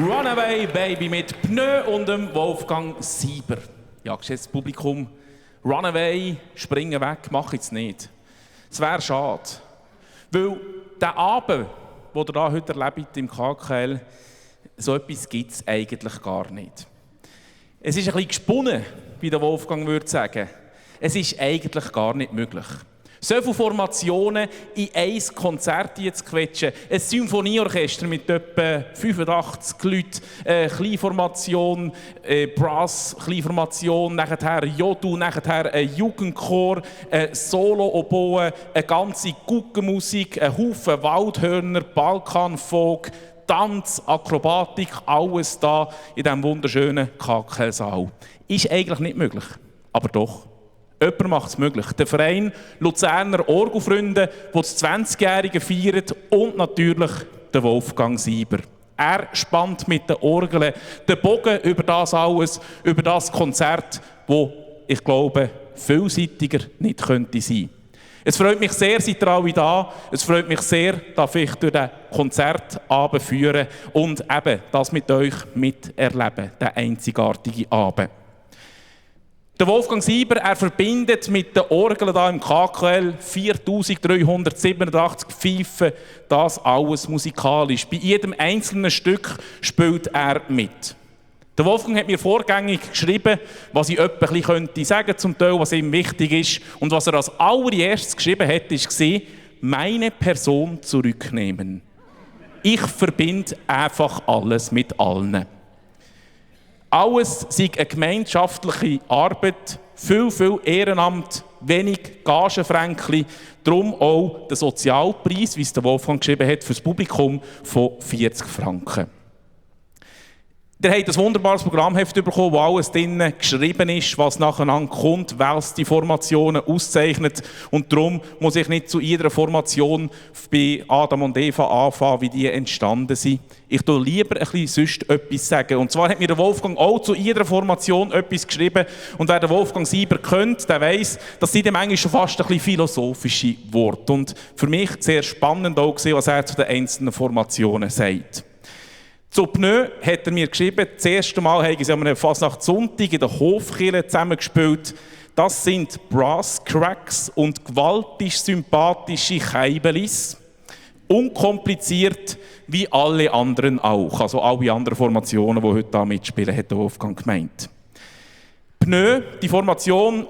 Runaway Baby mit Pneu und dem Wolfgang Sieber. Ja, geschätztes Publikum, Runaway, springen weg, mach ich es nicht. Es wäre schade. Weil der Abend, den ihr da heute erlebt im KKL, so etwas gibt es eigentlich gar nicht. Es ist ein bisschen gesponnen, wie der Wolfgang würde sagen. Es ist eigentlich gar nicht möglich. So viele Formationen in ein Konzert zu quetschen. Ein Symphonieorchester mit etwa 85 Leuten, Kleinformation, Brass, Kleinformation, nachher Jodu, nachher ein Jugendchor, Solo-Oboe, eine ganze Guggenmusik, ein Haufen Waldhörner, Balkanfolk, Tanz, Akrobatik, alles da in diesem wunderschönen KKL-Saal. Ist eigentlich nicht möglich, aber doch. Jemand macht es möglich. Der Verein Luzerner Orgelfreunde, der das 20-Jährige feiert, und natürlich der Wolfgang Sieber. Er spannt mit den Orgeln den Bogen über das alles, über das Konzert, das, ich glaube, vielseitiger nicht könnte sein. Es freut mich sehr, seid ihr alle da. Es freut mich sehr, dass ich durch den Konzertabend führen und eben das mit euch miterleben, den einzigartigen Abend. Der Wolfgang Sieber, er verbindet mit den Orgeln hier im KKL 4387 Pfeifen, das alles musikalisch. Bei jedem einzelnen Stück spielt er mit. Der Wolfgang hat mir vorgängig geschrieben, was ich etwa ein bisschen sagen zum Teil, was ihm wichtig ist. Und was er als allererstes geschrieben hat, war, meine Person zurücknehmen. Ich verbinde einfach alles mit allen. Alles sei eine gemeinschaftliche Arbeit, viel Ehrenamt, wenig Gagenfränkli, darum auch der Sozialpreis, wie es der Wolfgang geschrieben hat, für das Publikum von 40 Franken. Ihr habt ein wunderbares Programmheft bekommen, wo alles drin geschrieben ist, was nacheinander kommt, was die Formationen auszeichnet. Und darum muss ich nicht zu jeder Formation bei Adam und Eva anfangen, wie die entstanden sind. Ich tue lieber ein bisschen sonst etwas sagen. Und zwar hat mir der Wolfgang auch zu jeder Formation etwas geschrieben. Und wer den Wolfgang Sieber kennt, der weiss, das sind manchmal schon fast ein bisschen philosophische Worte. Und für mich sehr spannend auch gesehen, was er zu den einzelnen Formationen sagt. Zu Pneu hat er mir geschrieben, das erste Mal haben sie am Fasnachtssonntag in der Hofkirche zusammengespielt. Das sind Brass Cracks und gewaltig sympathische Keibelis. Unkompliziert wie alle anderen auch. Also alle anderen Formationen, die heute da mitspielen, hat der Wolfgang gemeint. Pneu, die Formation,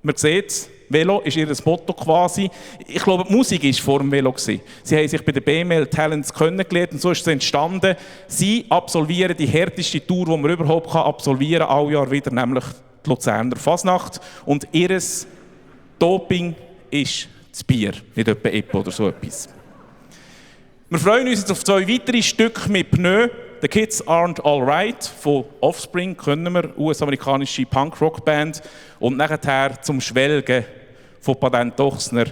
man sieht es, Velo ist ihr Motto quasi. Ich glaube, die Musik war vor dem Velo. Sie haben sich bei den BML Talents kennengelernt und so ist es entstanden. Sie absolvieren die härteste Tour, die man überhaupt absolvieren kann, alle Jahr wieder, nämlich die Luzerner Fasnacht. Und ihr Doping ist das Bier, nicht etwa Epo oder so etwas. Wir freuen uns jetzt auf 2 weitere Stücke mit Pneu. The Kids Aren't Alright von Offspring, kennen wir, US-amerikanische Punk-Rock-Band. Und nachher zum Schwelgen von Patent Ochsner,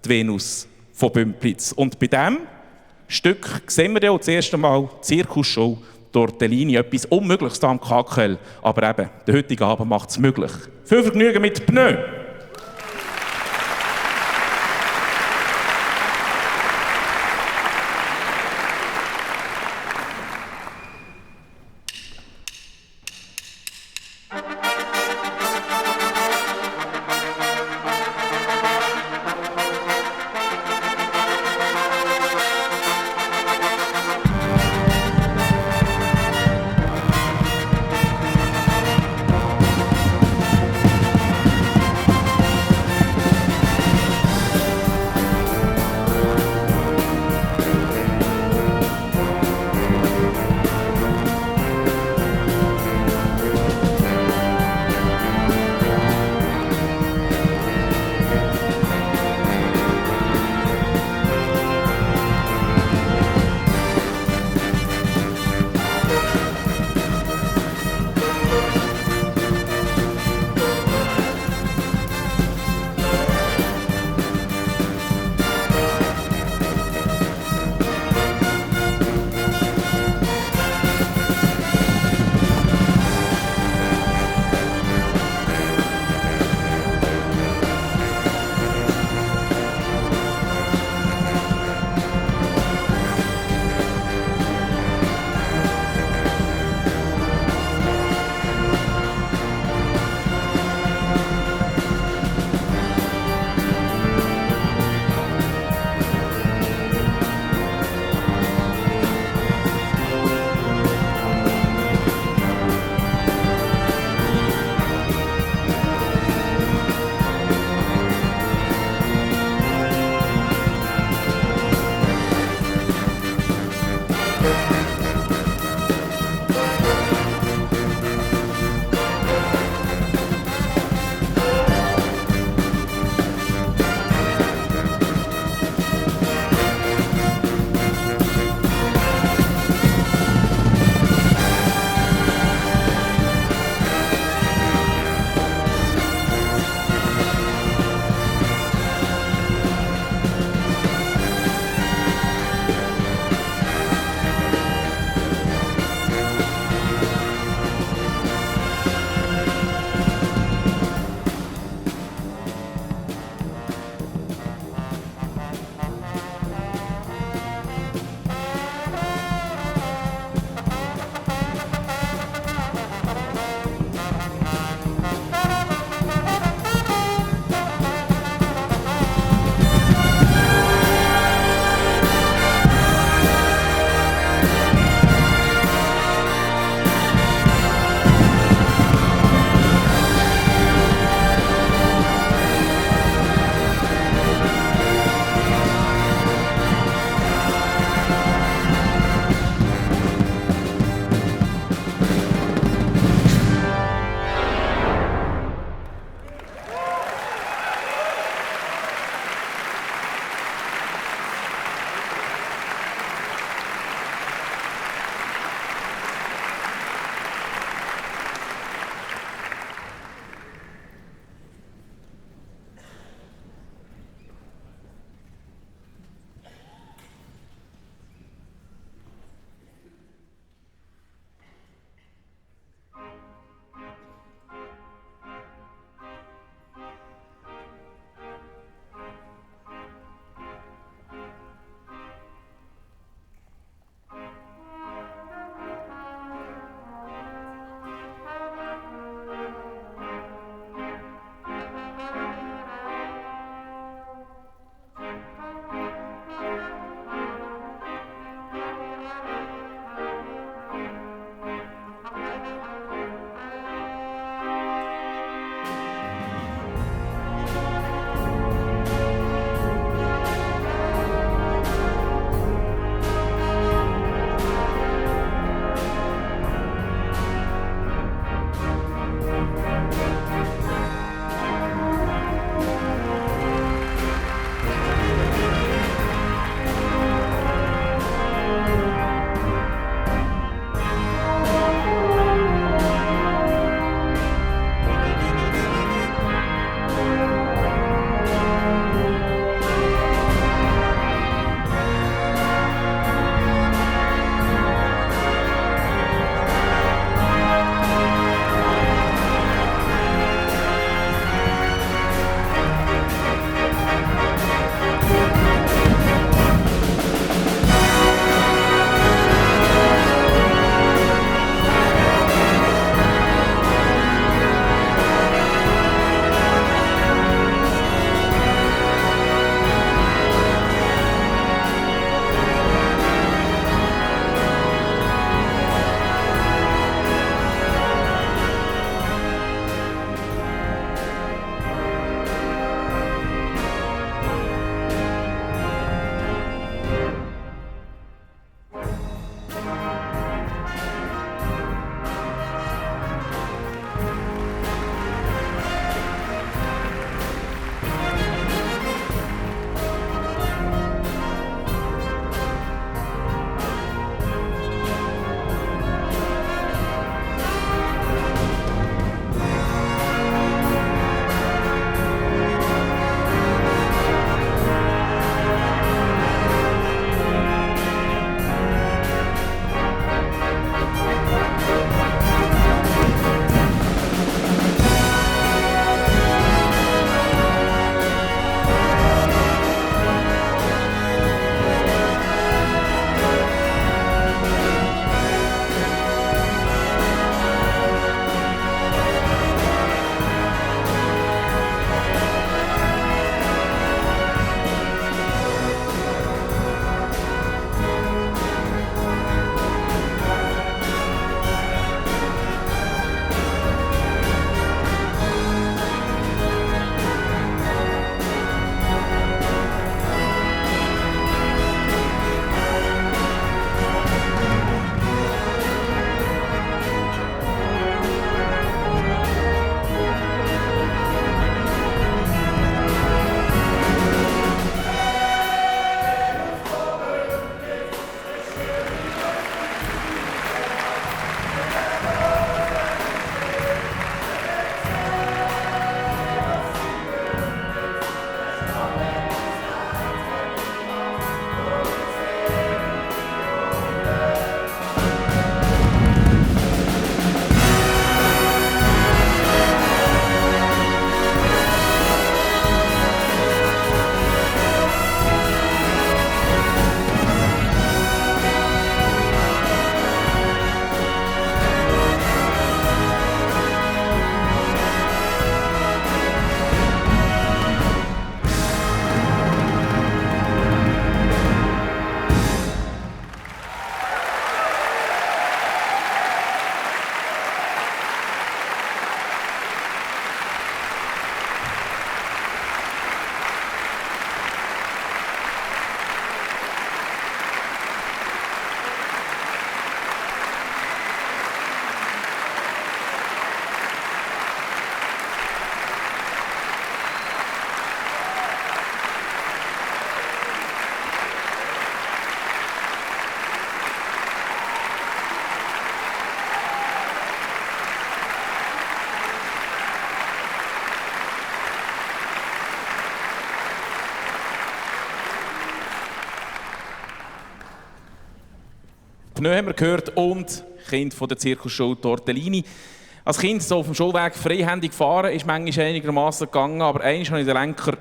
die Venus von Bümplitz. Und bei diesem Stück sehen wir ja das erste Mal die Zirkusshow Tortellini, etwas Unmögliches am KKL. Aber eben, der heutige Abend macht es möglich. Viel Vergnügen mit Pneu! Pneu haben wir gehört und Kind von der Zirkusschule Tortellini. Als Kind so auf dem Schulweg freihändig fahren ist manchmal einigermaßen gegangen, aber einmal wollte ich den Lenker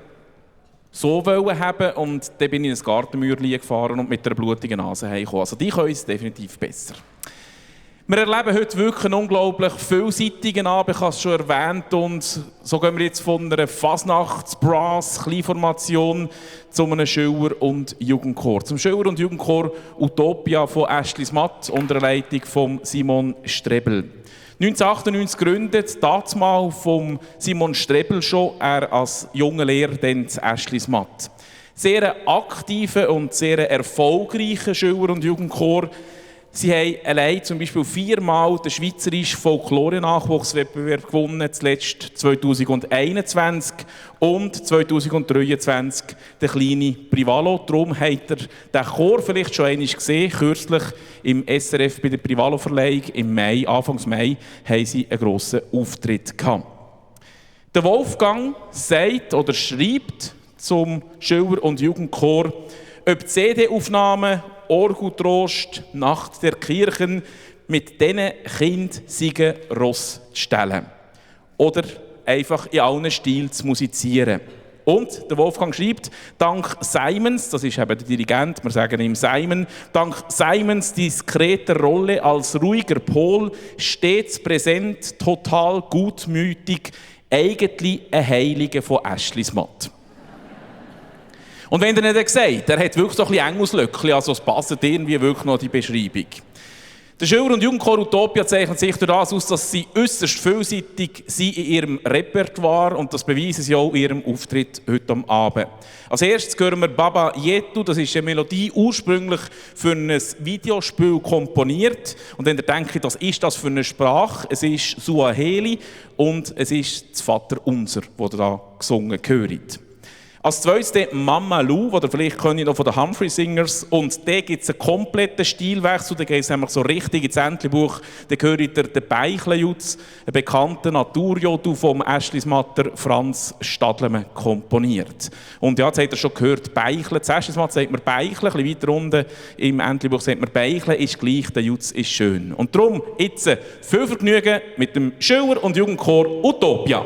so haben und dann bin ich in ein Gartenmauerchen gefahren und mit einer blutigen Nase heimgekommen. Also die können es definitiv besser. Wir erleben heute wirklich einen unglaublich vielseitigen Abend, ich habe es schon erwähnt, und so gehen wir jetzt von einer Fasnachts-Brass-Kleinformation zu einem Schüler- und Jugendchor. Zum Schüler- und Jugendchor Utopia von Aeschlis Matt unter der Leitung von Simon Strebel. 1998 gegründet, dazumal von Simon Strebel schon, er als junger Lehrer dann zu Aeschlis Matt. Sehr aktiver und sehr erfolgreicher Schüler- und Jugendchor. Sie haben allein zum Beispiel 4-mal den schweizerischen Folklore-Nachwuchswettbewerb gewonnen, zuletzt 2021 und 2023 der kleine Privalo. Darum habt ihr den Chor vielleicht schon einmal gesehen. Kürzlich im SRF bei der Privalo-Verleihung im Mai, Anfangs Mai, haben sie einen grossen Auftritt gehabt. Der Wolfgang sagt oder schreibt zum Schüler- und Jugendchor, ob CD-Aufnahmen, Orgeltrost, Nacht der Kirchen, mit diesen Kindern seien Ross zu stellen. Oder einfach in allen Stilen zu musizieren. Und der Wolfgang schreibt, dank Simons, das ist eben der Dirigent, wir sagen ihm Simon, dank Simons diskreter Rolle als ruhiger Pol, stets präsent, total gutmütig, eigentlich ein Heiliger von Aeschlis Matt. Und wenn er nicht sagt, er hat wirklich so ein bisschen Engelslöckchen, also es passt irgendwie wirklich noch die Beschreibung. Der Schüler- und Jugendchor Utopia zeichnet sich durch das aus, dass sie äußerst vielseitig sind in ihrem Repertoire und das beweisen sie auch in ihrem Auftritt heute am Abend. Als erstes hören wir Baba Yetu, das ist eine Melodie ursprünglich für ein Videospiel komponiert. Und wenn ihr denkt, was ist das für eine Sprache? Es ist Suaheli und es ist das Vaterunser, das ihr da gesungen hört. Als zweites Mama Lou, den ihr vielleicht noch von den Humphrey Singers, und da gibt es einen kompletten Stilwechsel, da geht es nämlich so richtig ins Entlebuch, da hört ihr den Beichle-Jutz, einen bekannten Naturjodu vom Aeschlis Matter Franz Stadlemann komponiert. Und ja, jetzt habt ihr schon gehört, Beichle, zu Aeschlis Matter sagt man Beichle, ein bisschen weiter unten im Entlebuch sagt man Beichle, ist gleich, der Jutz ist schön. Und darum jetzt viel Vergnügen mit dem Schüler- und Jugendchor Utopia.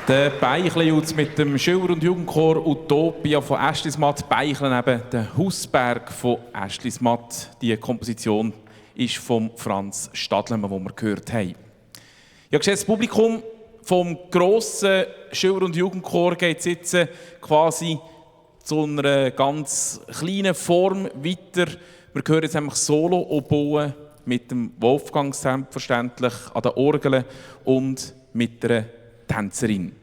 Der Beichli mit dem Schüler- und Jugendchor Utopia von Aeschlismatt. Beicheln eben der Hausberg von Aeschlismatt. Die Komposition ist von Franz Stadlemann, den wir gehört haben. Ja, geschätztes Publikum, vom grossen Schüler- und Jugendchor geht es jetzt quasi zu einer ganz kleinen Form weiter. Wir hören jetzt nämlich Solo-Oboe mit dem Wolfgang selbstverständlich an den Orgeln und mit einer Tänzerin.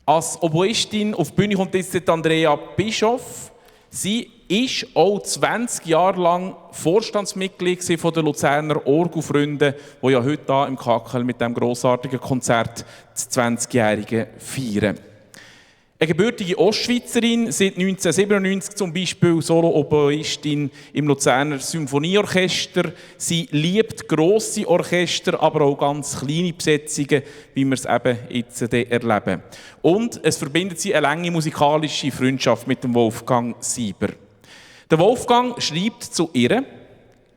Als Oboistin auf die Bühne kommt jetzt Andrea Bischoff. Sie ist auch 20 Jahre lang Vorstandsmitglied von den Luzerner Orgelfreunden, die ja heute hier im Kackel mit diesem grossartigen Konzert das 20-Jährige feiern. Eine gebürtige Ostschweizerin, seit 1997 zum Beispiel Solo-Oboistin im Luzerner Symphonieorchester. Sie liebt grosse Orchester, aber auch ganz kleine Besetzungen, wie wir es eben jetzt erleben. Und es verbindet sie eine lange musikalische Freundschaft mit dem Wolfgang Sieber. Der Wolfgang schreibt zu ihr: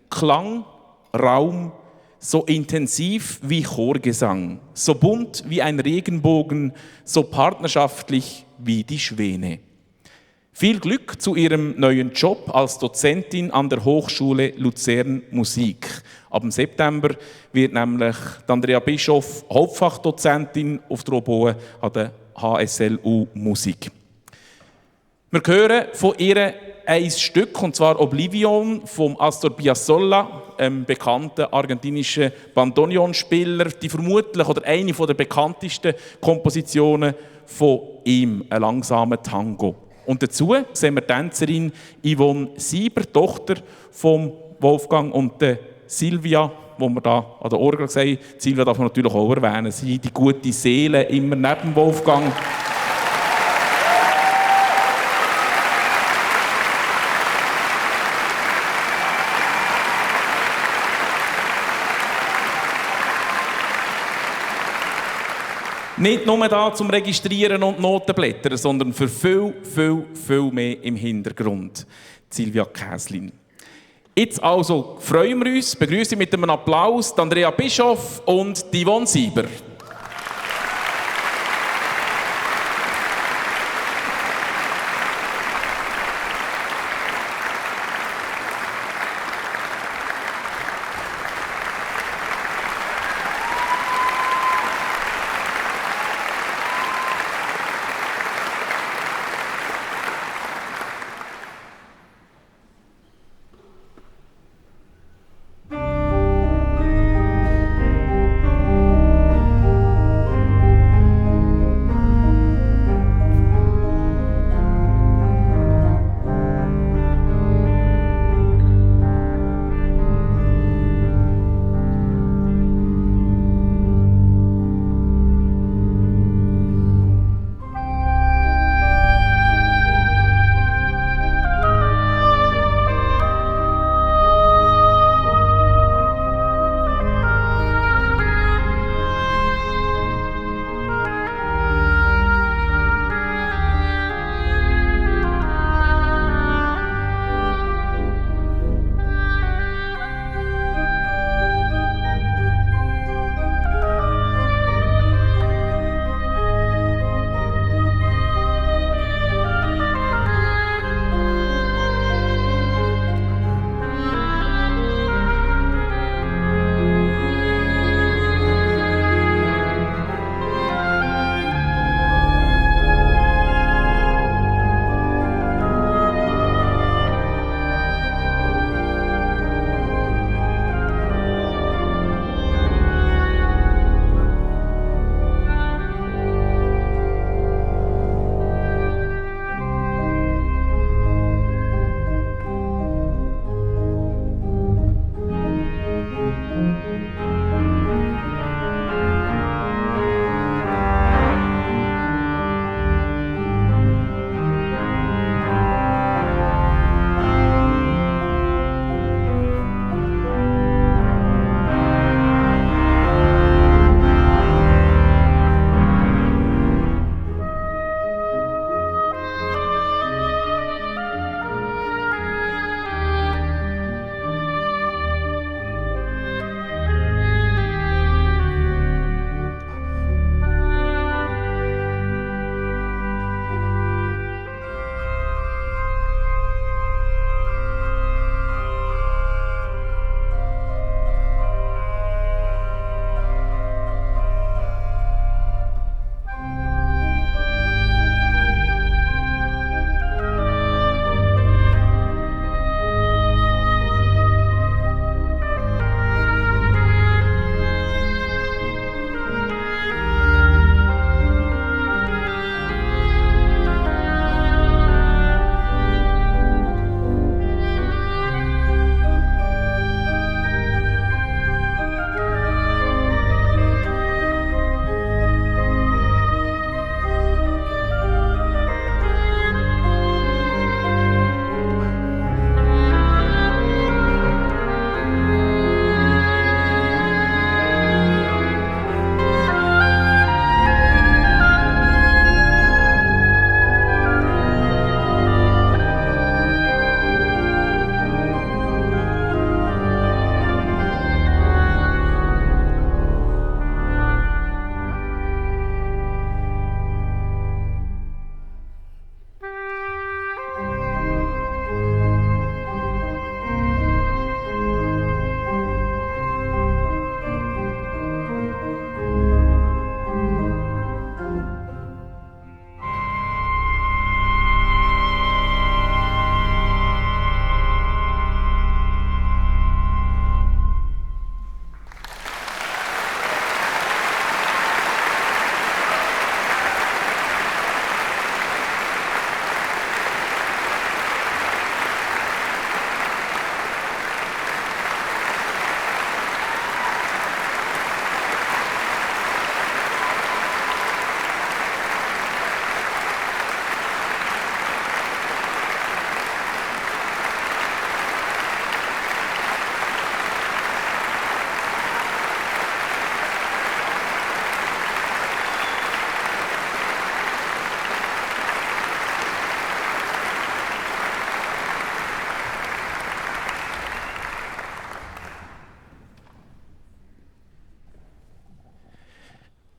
Klang, Raum, so intensiv wie Chorgesang, so bunt wie ein Regenbogen, so partnerschaftlich wie die Schwäne. Viel Glück zu ihrem neuen Job als Dozentin an der Hochschule Luzern Musik. Ab dem September wird nämlich Andrea Bischoff Hauptfachdozentin auf der Oboe an der HSLU Musik. Wir hören von ihr ein Stück, und zwar Oblivion von Astor Piazzolla, einem bekannten argentinischen Bandoneonspieler, die vermutlich oder eine der bekanntesten Kompositionen von ihm, ein langsamer Tango. Und dazu sehen wir die Tänzerin Yvonne Sieber, Tochter von Wolfgang und der Silvia, wo wir da an der Orgel sehen. Silvia darf man natürlich auch erwähnen, sie die gute Seele immer neben Wolfgang. Nicht nur da zum Registrieren und Notenblättern, sondern für viel, viel, viel mehr im Hintergrund. Silvia Käslin. Jetzt also freuen wir uns, begrüßen mit einem Applaus Andrea Bischoff und Yvonne Sieber.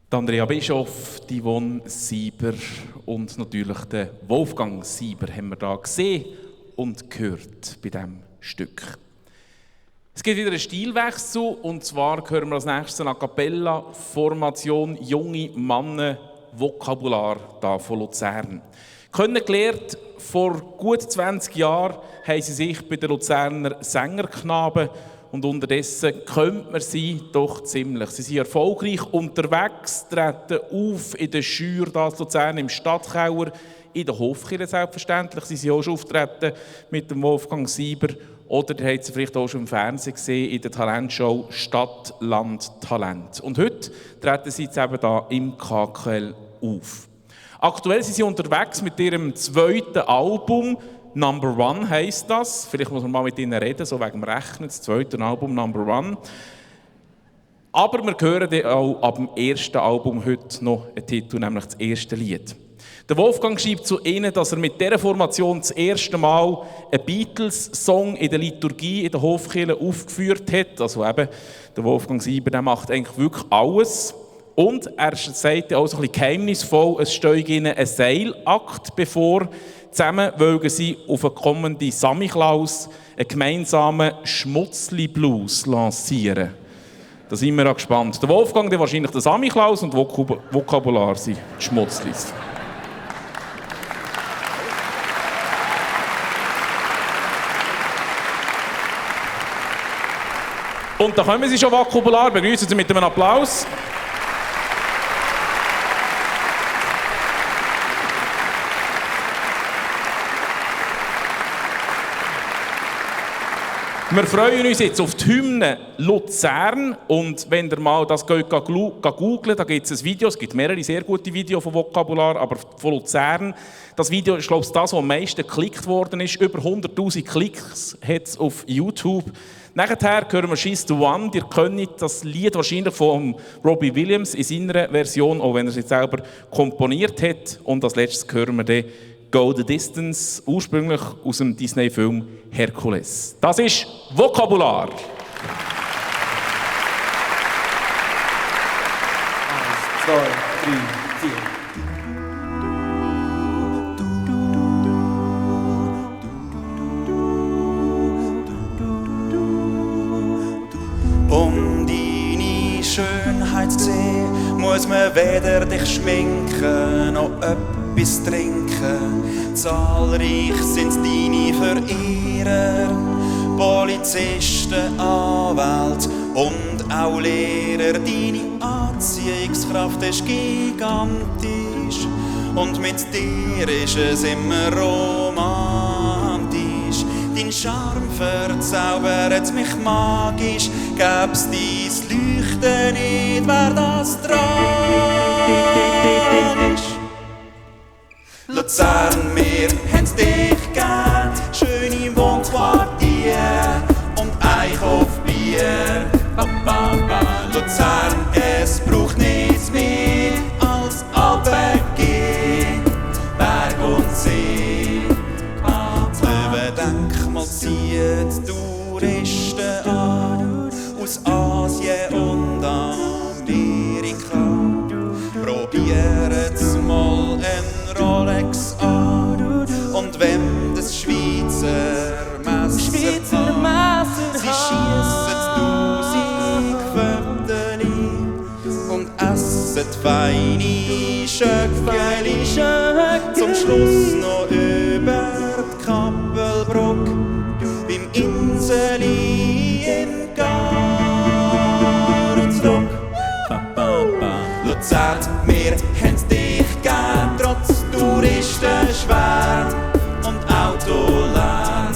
Andrea Bischoff, die Yvonne Sieber und natürlich den Wolfgang Sieber haben wir da gesehen und gehört bei diesem Stück. Es gibt wieder einen Stilwechsel und zwar hören wir als nächstes eine A Cappella Formation Junge Männer Vokabular da von Luzern. Kennengelernt vor gut 20 Jahren haben sie sich bei den Luzerner Sängerknaben und unterdessen kennt man sie doch ziemlich. Sie sind erfolgreich unterwegs, treten auf in der Schür das Luzern im Stadtkeller, in der Hofkirche selbstverständlich. Sie sind auch schon auftreten mit dem Wolfgang Sieber oder ihr habt sie vielleicht auch schon im Fernsehen gesehen in der Talentshow Stadt, Land, Talent. Und heute treten sie jetzt eben da im KKL auf. Aktuell sind sie unterwegs mit ihrem zweiten Album. Number One heisst das. Vielleicht muss man mal mit ihnen reden, so wegen dem Rechnen. Das zweite Album, Number One. Aber wir hören dann auch ab dem ersten Album heute noch einen Titel, nämlich das erste Lied. Der Wolfgang schreibt zu ihnen, dass er mit dieser Formation das erste Mal einen Beatles-Song in der Liturgie in der Hofkirche aufgeführt hat. Also eben, der Wolfgang Sieber, der macht eigentlich wirklich alles. Und er sagt auch so ein bisschen geheimnisvoll, es steht ihnen ein Seilakt bevor. Zusammen wollen sie auf einen kommenden Samichlaus einen gemeinsamen Schmutzli-Blues lancieren. Da sind wir auch gespannt. Der Wolfgang, der wahrscheinlich der Samichlaus und Vokabular sind die Schmutzlis. Und da kommen sie schon, Vokabular. Begrüßen Sie mit einem Applaus. Wir freuen uns jetzt auf die Hymne Luzern und wenn ihr mal das googelt, da gibt es ein Video, es gibt mehrere sehr gute Videos von Vokabular, aber von Luzern. Das Video ist, glaube ich, das, was am meisten geklickt worden ist. Über 100'000 Klicks hat es auf YouTube. Nachher hören wir «She's the One». Ihr kennt das Lied wahrscheinlich von Robbie Williams in seiner Version, auch wenn er es jetzt selber komponiert hat. Und als letztes hören wir dann «Go the Distance», ursprünglich aus dem Disney-Film «Herkules». Das ist Vokabular. 1, 2, 3, 4. Schönheit zu sehen, muss man weder dich schminken noch etwas trinken. Zahlreich sind deine Verehrer, Polizisten, Anwälte und auch Lehrer. Deine Anziehungskraft ist gigantisch und mit dir ist es immer romantisch. Dein Charme verzaubert mich magisch, gäb's dein Leuchten nicht, wär das tragisch. Luzern, wir haben's dich gern, schöne Wohnquartier und Einkaufbier. Luzern, es braucht nichts mehr als Alpengeh, Berg und See. Löwendenkmal zieht Touristen an, aus Asien und Amerika. Probieren's mal ein Rolex an und wenn das Schweizer Messer an. Sie schiessen 1000 Fördeli und essen feine Schöckeli. Zum Schluss noch über die Kappelbruck beim Inseli in Garensdruck. Luzern, wir haben's dich gern, trotz Touristenschwärm und Autolärm.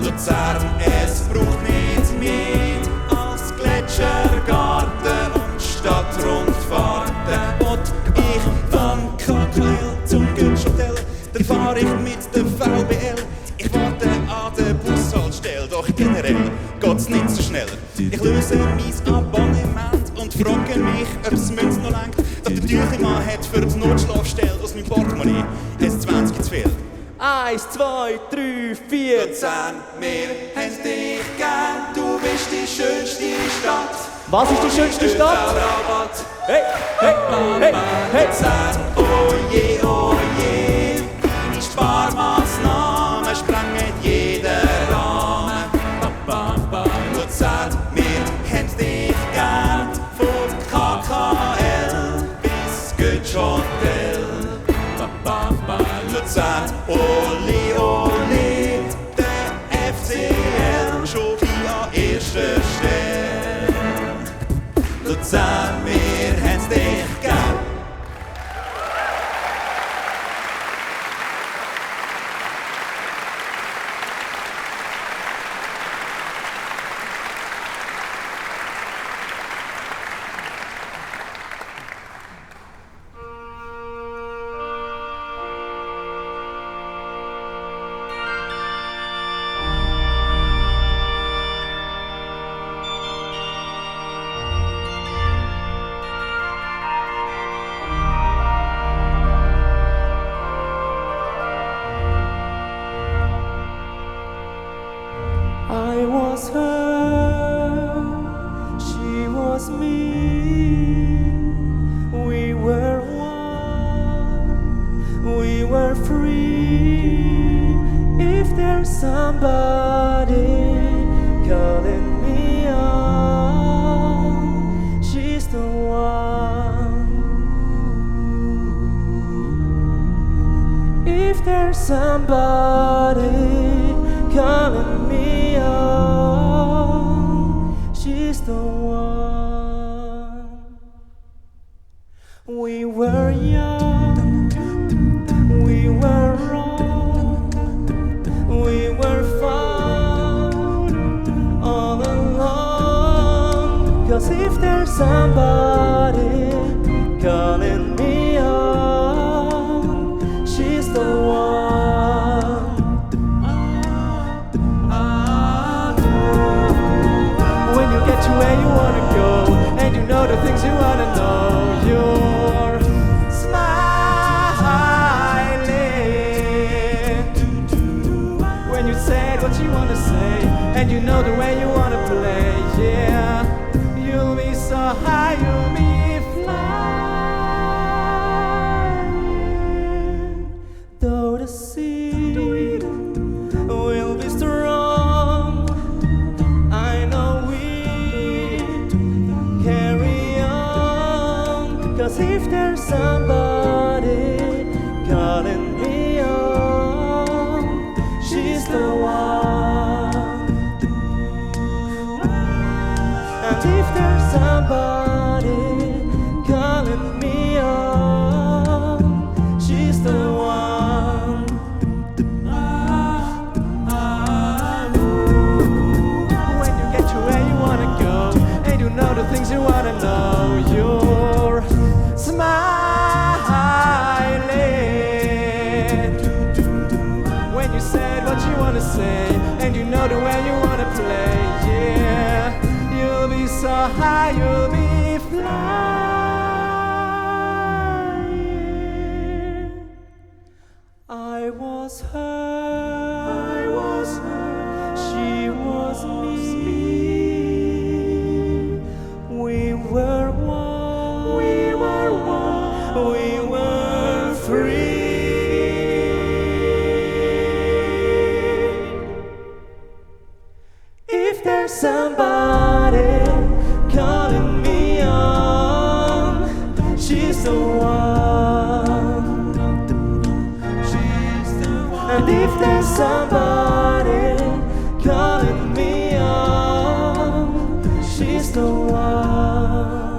Luzern, es braucht nicht mehr als Gletschergarten und Stadtrundfahrten. Und ich von KKL zum Götschhotel, dann fahr ich mit der VBL. Ich warte an der Bushaltestelle, doch generell geht's nicht so schnell. Ich löse mein Abonnement und frage mich, ob es Münz noch lenkt, dass der Tüchlemann hat für die Notschlafstelle aus meinem Portemonnaie es 20 zu viel. 1, 2, 3, 4. Luzern, wir haben dich gern, du bist die schönste Stadt Was ist die schönste Stadt? Hey, hey, hey, hey. Luzern, oje, oje. Deine Sparmaßnahmen sprengen jeden Rahmen. Luzern, wir haben dich gern. Von KKL bis Götsch Hotel. Luzern, ole, ole. Der FCL schon wie an erster Stelle. Luzern, wir haben dich gern. I was her, she was me. We were one, we were free. If there's somebody calling me on, she's the one. If there's somebody calling me on, she's the one. We were young, we were wrong, we were fun all along. 'Cause if there's somebody calling me on, she's the one. Where you wanna go, and you know the things you wanna know. You're smiling when you said what you wanna say, and you know the way you wanna play. Yeah, you'll be so high, you'll be flying. Though the sea will be strong, I know carry on. 'Cause if there's somebody calling me on, she's the one. And if there's somebody calling me on, she's the one. When you get to where you wanna go, and you know the things you wanna know, you're smiling when you said what you wanna say, and you know the way you wanna play. Yeah, you'll be so high, you'll be flying. I was her, she was me. We were one, we were free. If there's somebody calling me on, she's the one. And if there's somebody calling me on, she's the one.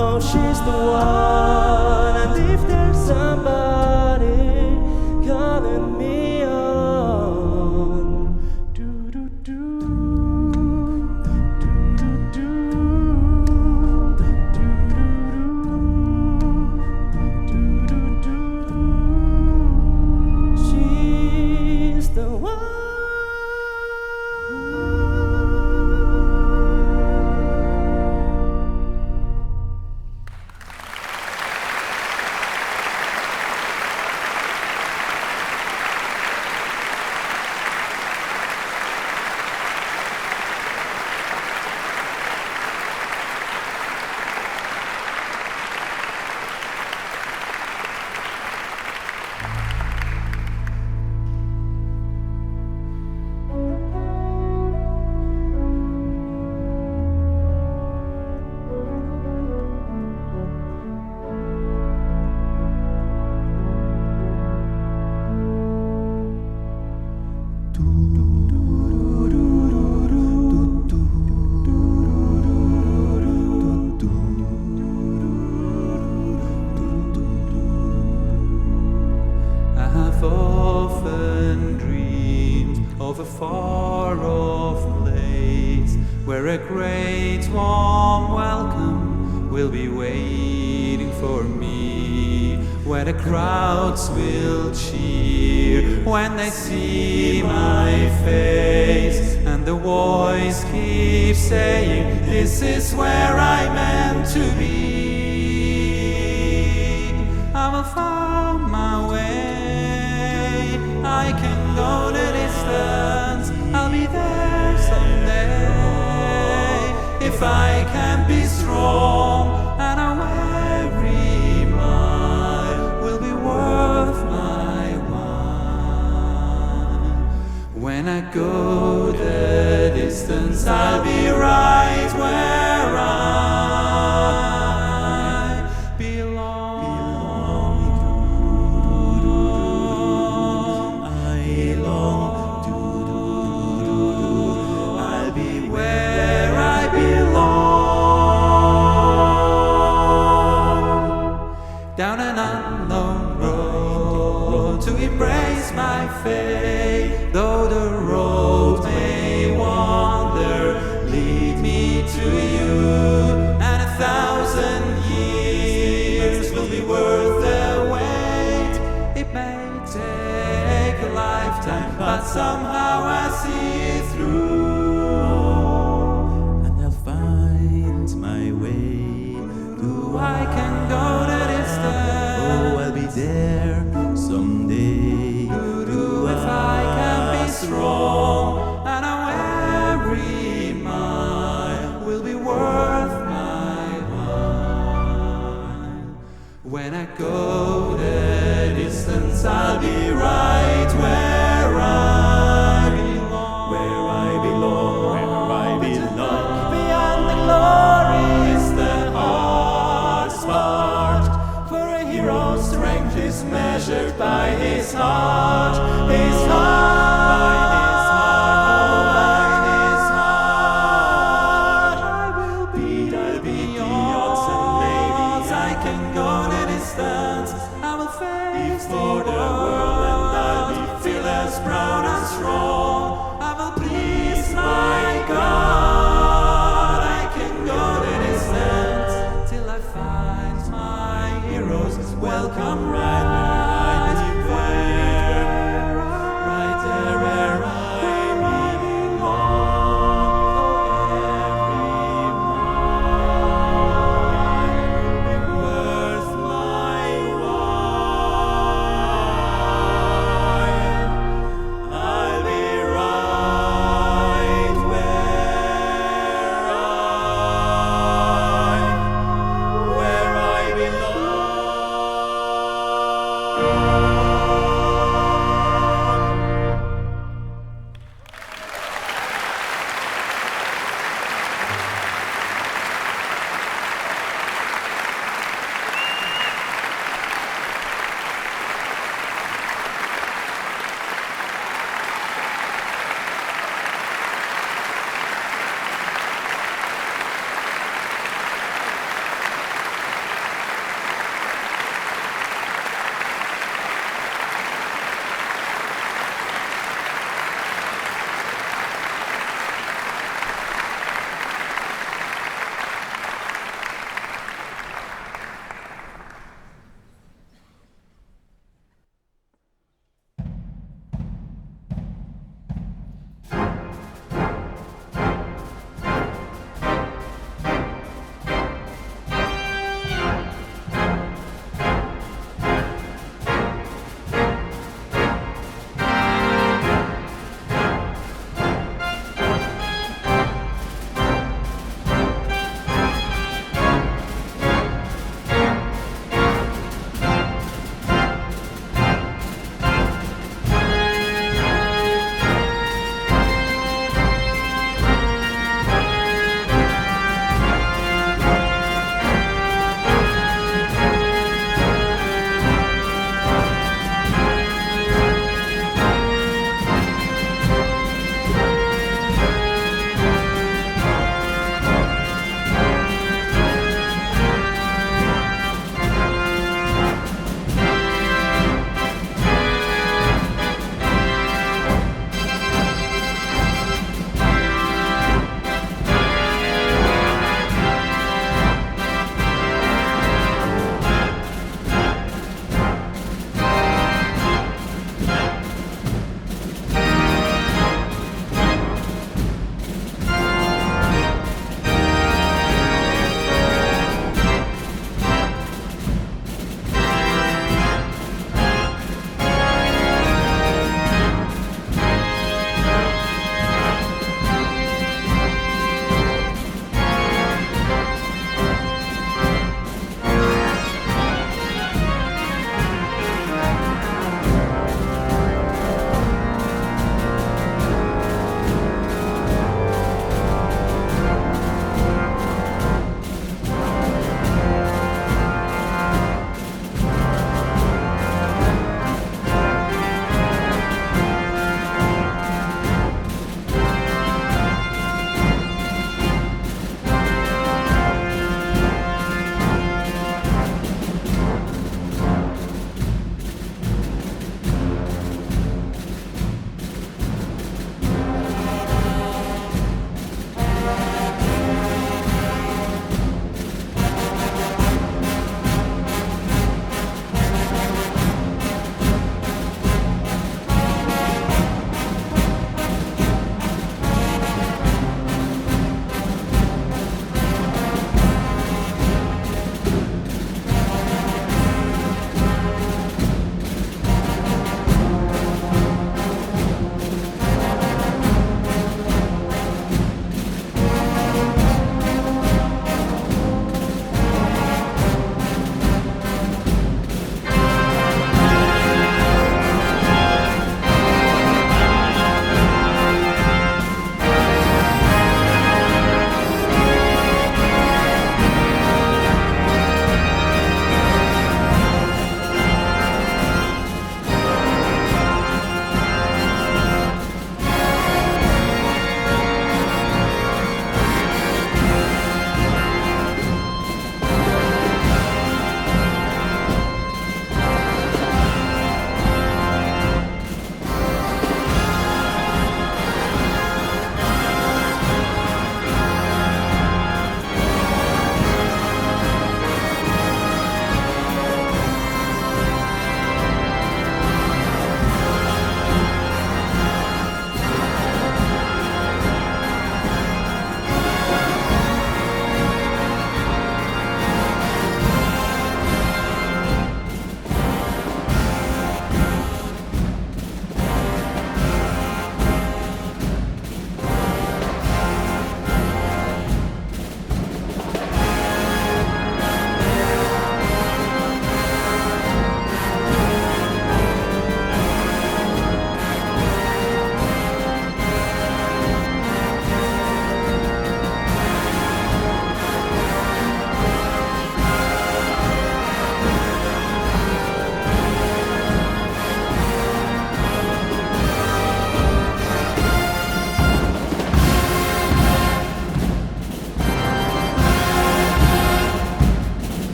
Oh, she's the one. And if there's somebody calling me on, do do do, do do do, do do do. She's the one. far off place where a great warm welcome will be waiting for me, where the crowds will cheer when they see my face, and the voice keeps saying, this is where I'm meant to be. I will find my way, I can go the distance, I'll be there someday, if I can be strong, and every mile will be worth my while. When I go the distance, I'll be right where I belong. I long. I'll be where I belong. Down an unknown road to embrace my fate, though the road may wander, lead me to you, and 1,000 years will be worth the wait. It may take a lifetime, but somehow I see it through, and I'll find my way. I can go the distance, oh, I'll be there someday. If I can be strong, and every mile will be worth my while. When I go the distance, I'll be right where I belong. Where I belong, where I belong. Beyond the glory is the hardest part, for a hero's strength is measured by his heart, his heart. For the world, and I'll be fearless, proud and strong. I will please my God. I can go the distance till I find my heroes welcome right there where I belong.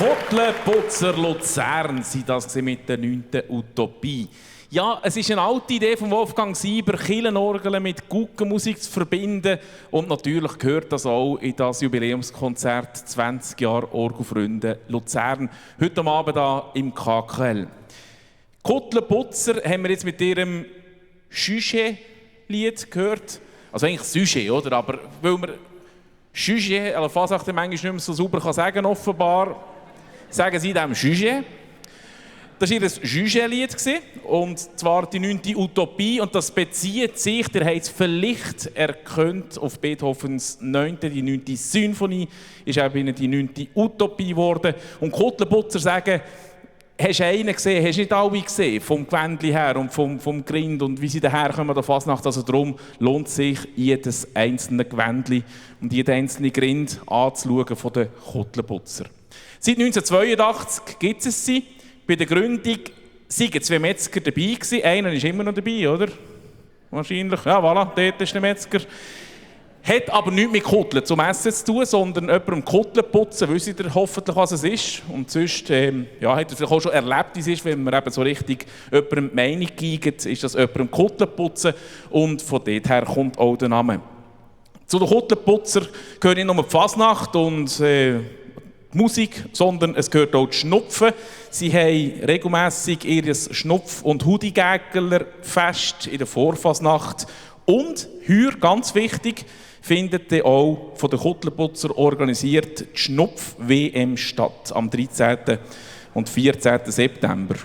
Kotelputzer Luzern sind das mit der 9. Utopie. Ja, es ist eine alte Idee von Wolfgang Sieber, Kirchenorgeln mit Guggenmusik zu verbinden. Und natürlich gehört das auch in das Jubiläumskonzert 20 Jahre Orgelfreunde Luzern. Heute Abend hier im KKL. Kotelputzer haben wir jetzt mit ihrem Sujet-Lied gehört. Also eigentlich Sujet, oder? Aber weil wir Sujet, also Fasnacht manchmal nicht mehr so sauber sagen kann, offenbar, sagen sie dem Sujet. Das war ihr Sujet-Lied, und zwar die 9. Utopie. Und das bezieht sich, ihr habt es vielleicht erkannt, auf Beethovens 9., die 9. Symphonie, ist eben die 9. Utopie geworden. Und Kotelputzer sagen, hast du einen gesehen, hast du nicht alle gesehen, vom Gewändli her und vom Grind und wie sie daherkommen, der Fasnacht. Also darum lohnt sich jedes einzelne Gewändli und jeden einzelnen Grind anzuschauen von den Kotelputzer. Seit 1982 gibt es sie. Bei der Gründung waren 2 Metzger dabei gewesen. Einer ist immer noch dabei, oder? Wahrscheinlich. Ja, voilà, dort ist der Metzger. Hat aber nichts mit Koteln zum Essen zu tun, sondern jemandem Koteln putzen, wisst ihr hoffentlich, was es ist. Und sonst hat er vielleicht auch schon erlebt, wie es ist, wenn man eben so richtig jemandem die Meinung geigt, ist das jemandem Koteln putzen. Und von dort her kommt auch der Name. Zu den Kotelputzern gehört nicht nur die Fasnacht und Musik, sondern es gehört auch das Schnupfen. Sie haben regelmässig ihr Schnupf- und Hudi-Gägler-Fest in der Vorfasnacht. Und heuer, ganz wichtig, findet auch von den Kotelputzer organisiert die Schnupf-WM statt am 13. und 14. September.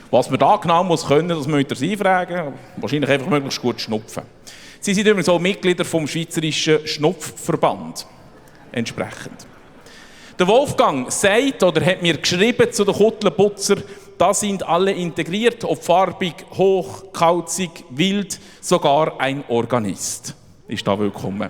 Was man da genau muss können, das müsst ihr sie fragen. Wahrscheinlich einfach möglichst gut schnupfen. Sie sind übrigens auch Mitglieder vom Schweizerischen Schnupfverband. Entsprechend. Der Wolfgang sagt oder hat mir geschrieben zu den Kotelputzer, da sind alle integriert, ob farbig, hoch, kauzig, wild, sogar ein Organist ist da willkommen.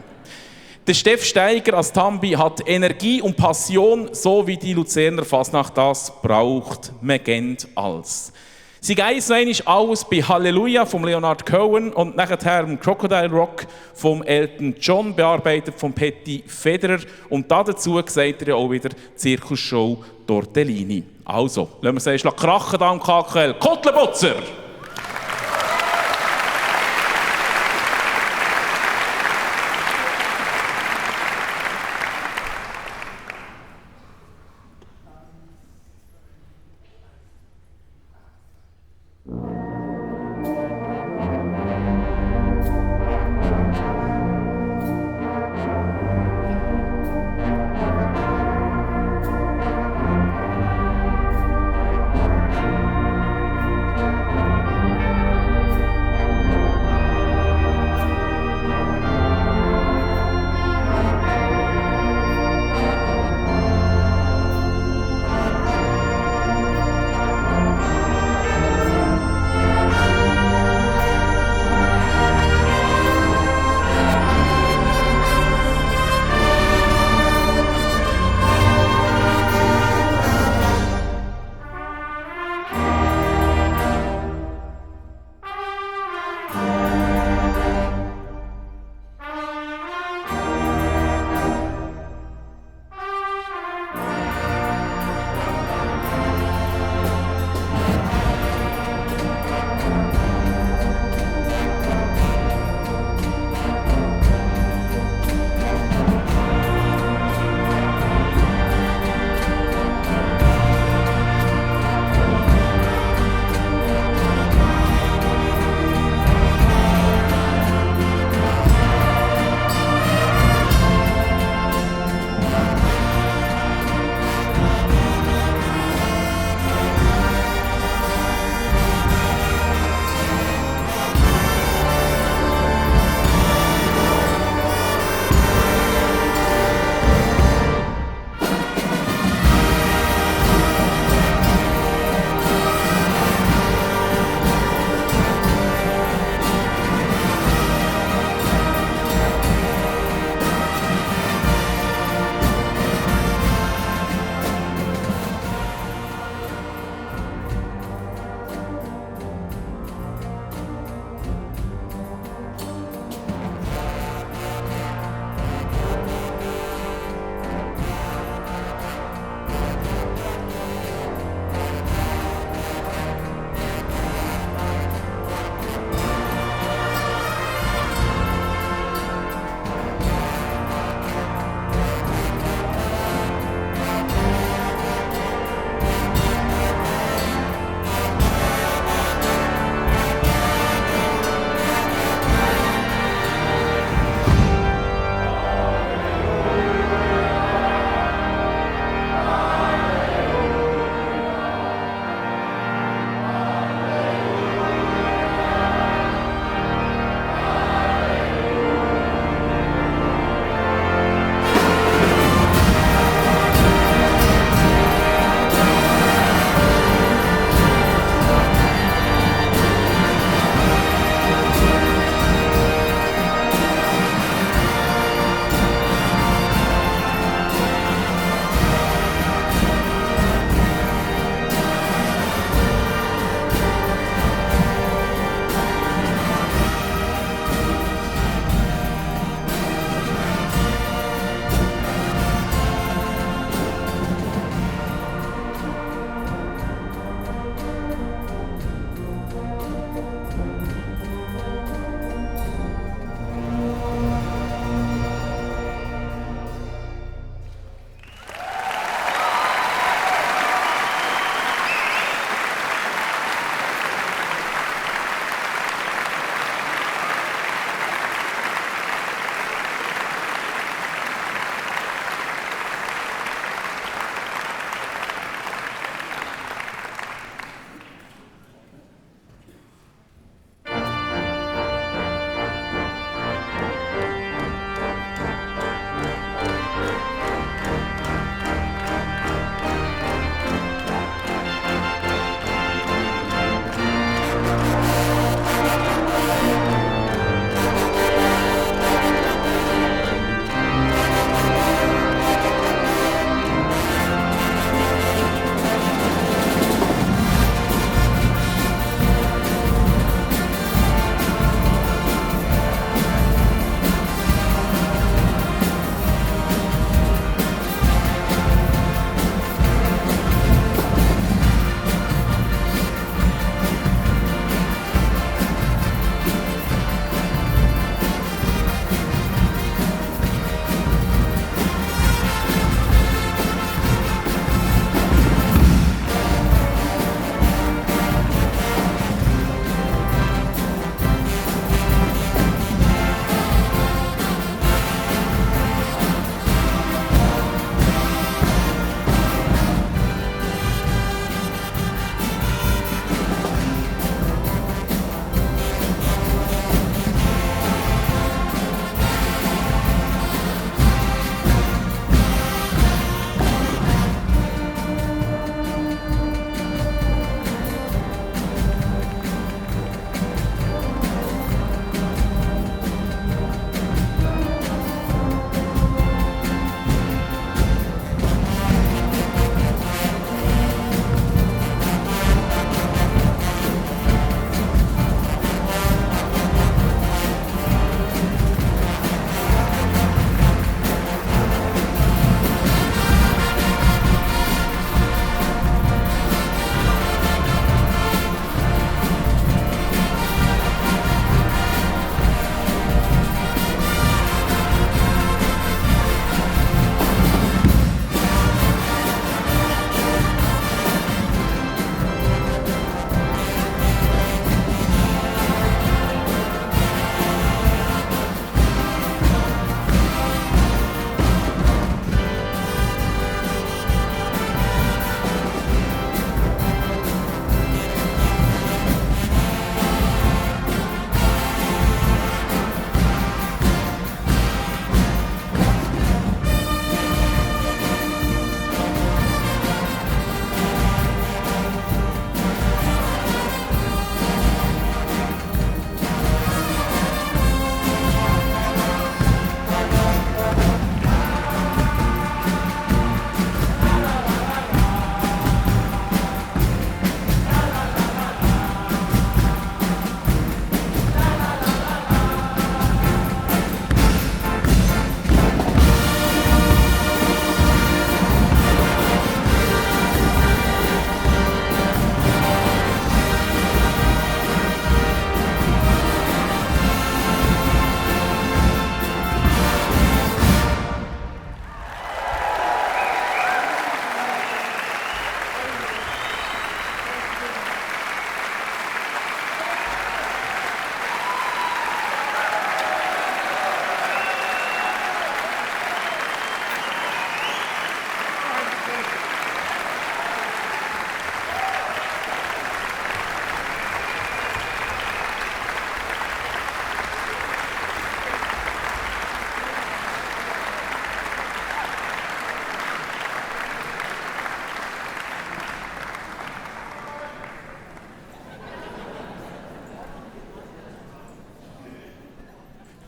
Der Steff Steiger als Tambi hat Energie und Passion, so wie die Luzerner Fasnacht das braucht. Man kennt alles. Sie geißen eigentlich alles bei Halleluja vom Leonard Cohen und nachher im Crocodile Rock vom Elton John, bearbeitet von Petty Federer. Und dazu sagt er ja auch wieder Zirkusshow Tortellini. Also, lassen wir es erst krachen da am KKL. Kotelputzer!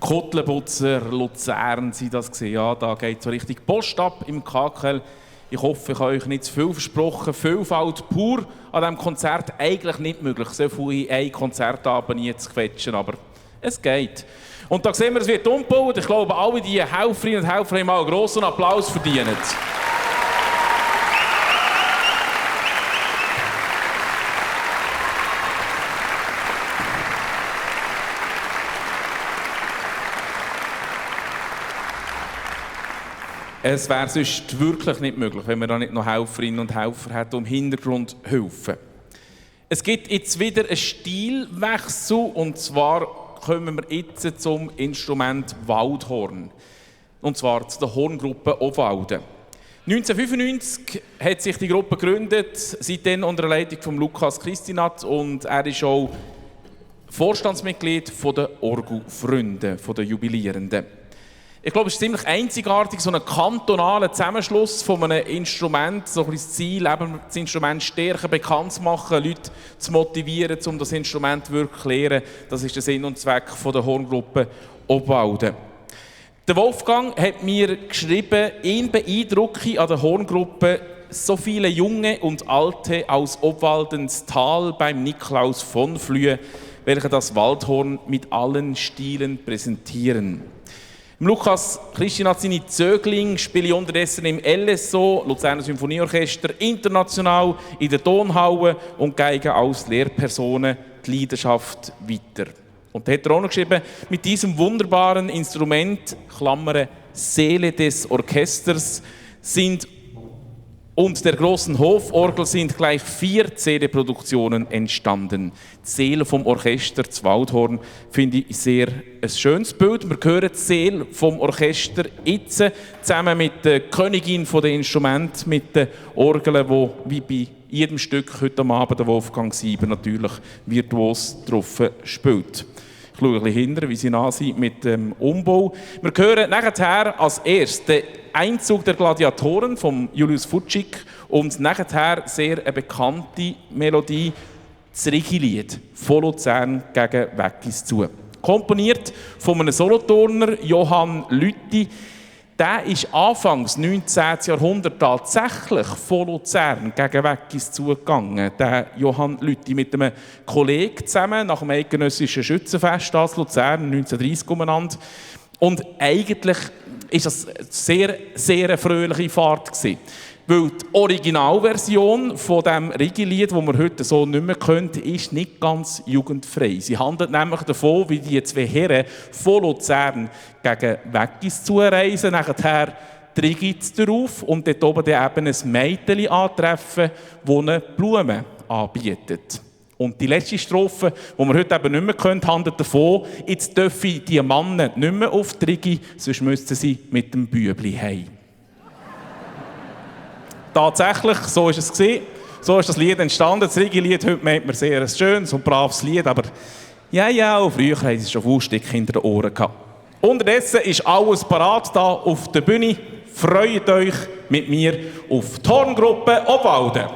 Kotelbutzer, Luzern sind das gewesen. Ja, da geht so richtig Post ab im KKL. Ich hoffe, ich habe euch nicht zu viel versprochen. Vielfalt pur an diesem Konzert eigentlich nicht möglich, so viel in ein Konzertabend nie zu quetschen, aber es geht. Und da sehen wir, es wird umgebaut. Ich glaube, alle die Helferinnen und Helfer haben mal einen grossen Applaus verdient. Es wäre sonst wirklich nicht möglich, wenn wir da nicht noch Helferinnen und Helfer hätten, um im Hintergrund zu helfen. Es gibt jetzt wieder einen Stilwechsel, und zwar kommen wir jetzt zum Instrument Waldhorn. Und zwar zu der Horngruppe Obwalden. 1995 hat sich die Gruppe gegründet, seitdem unter der Leitung von Lukas Christinat, und er ist auch Vorstandsmitglied der Orgelfreunde, der Jubilierenden. Ich glaube, es ist ziemlich einzigartig, so einen kantonalen Zusammenschluss von einem Instrument, so ein das Ziel, eben das Instrument stärker bekannt zu machen, Leute zu motivieren, um das Instrument wirklich zu lernen. Das ist der Sinn und Zweck der Horngruppe Obwalden. Der Wolfgang hat mir geschrieben, ihn beeindrucke an der Horngruppe so viele Junge und Alte aus Obwaldens Tal beim Niklaus von Flühe, welche das Waldhorn mit allen Stilen präsentieren. Lukas Christinat, seine Zöglinge, spiele unterdessen im LSO, Luzerner Symphonieorchester, international in der Tonhalle und geigen als Lehrpersonen die Leidenschaft weiter. Und da hat er auch noch geschrieben, mit diesem wunderbaren Instrument, Klammern, Seele des Orchesters, und der großen Hoforgel sind gleich 4 CD-Produktionen entstanden. Die Seele vom Orchester, das Waldhorn, finde ich sehr ein schönes Bild. Wir hören die Seele vom Orchester jetzt zusammen mit der Königin der Instrumente, mit den Orgeln, die wie bei jedem Stück heute Abend der Wolfgang Sieber natürlich virtuos drauf spielt. Ich schaue ein bisschen hinterher, wie sie nah sind mit dem Umbau. Wir hören nachher als erstes den Einzug der Gladiatoren von Julius Futschig und nachher sehr eine bekannte Melodie, das Rigi-Lied von Luzern gegen Weggis zu. Komponiert von einem Solothurner, Johann Lüthi. Der ist Anfangs 19. Jahrhundert tatsächlich von Luzern gegen Weggis zugegangen. Der Johann Lüthi mit einem Kollegen zusammen nach dem eidgenössischen Schützenfest in Luzern 1930 umeinander. Und eigentlich war das eine sehr fröhliche Fahrt gewesen. Weil die Originalversion von dem Rigi-Lied, das man heute so nicht mehr kennt, ist nicht ganz jugendfrei. Sie handelt nämlich davon, wie die 2 Herren von Luzern gegen Weggis zureisen, nachher die Rigis darauf und dort oben dann eben ein Mädchen antreffen, das eine Blume anbietet. Und die letzte Strophe, die wir heute eben nicht mehr können, handelt davon, jetzt dürfen die Männer nicht mehr auf die Rigi, sonst müssten sie mit dem Bübli heim. Tatsächlich, so war es gewesen. So ist das Lied entstanden. Das Rigi-Lied, heute meint man sehr ein schönes und braves Lied, aber ja, früher haben sie schon Fußstück hinter den Ohren gehabt. Unterdessen ist alles parat da auf der Bühne. Freut euch mit mir auf die Horngruppe Obwalden.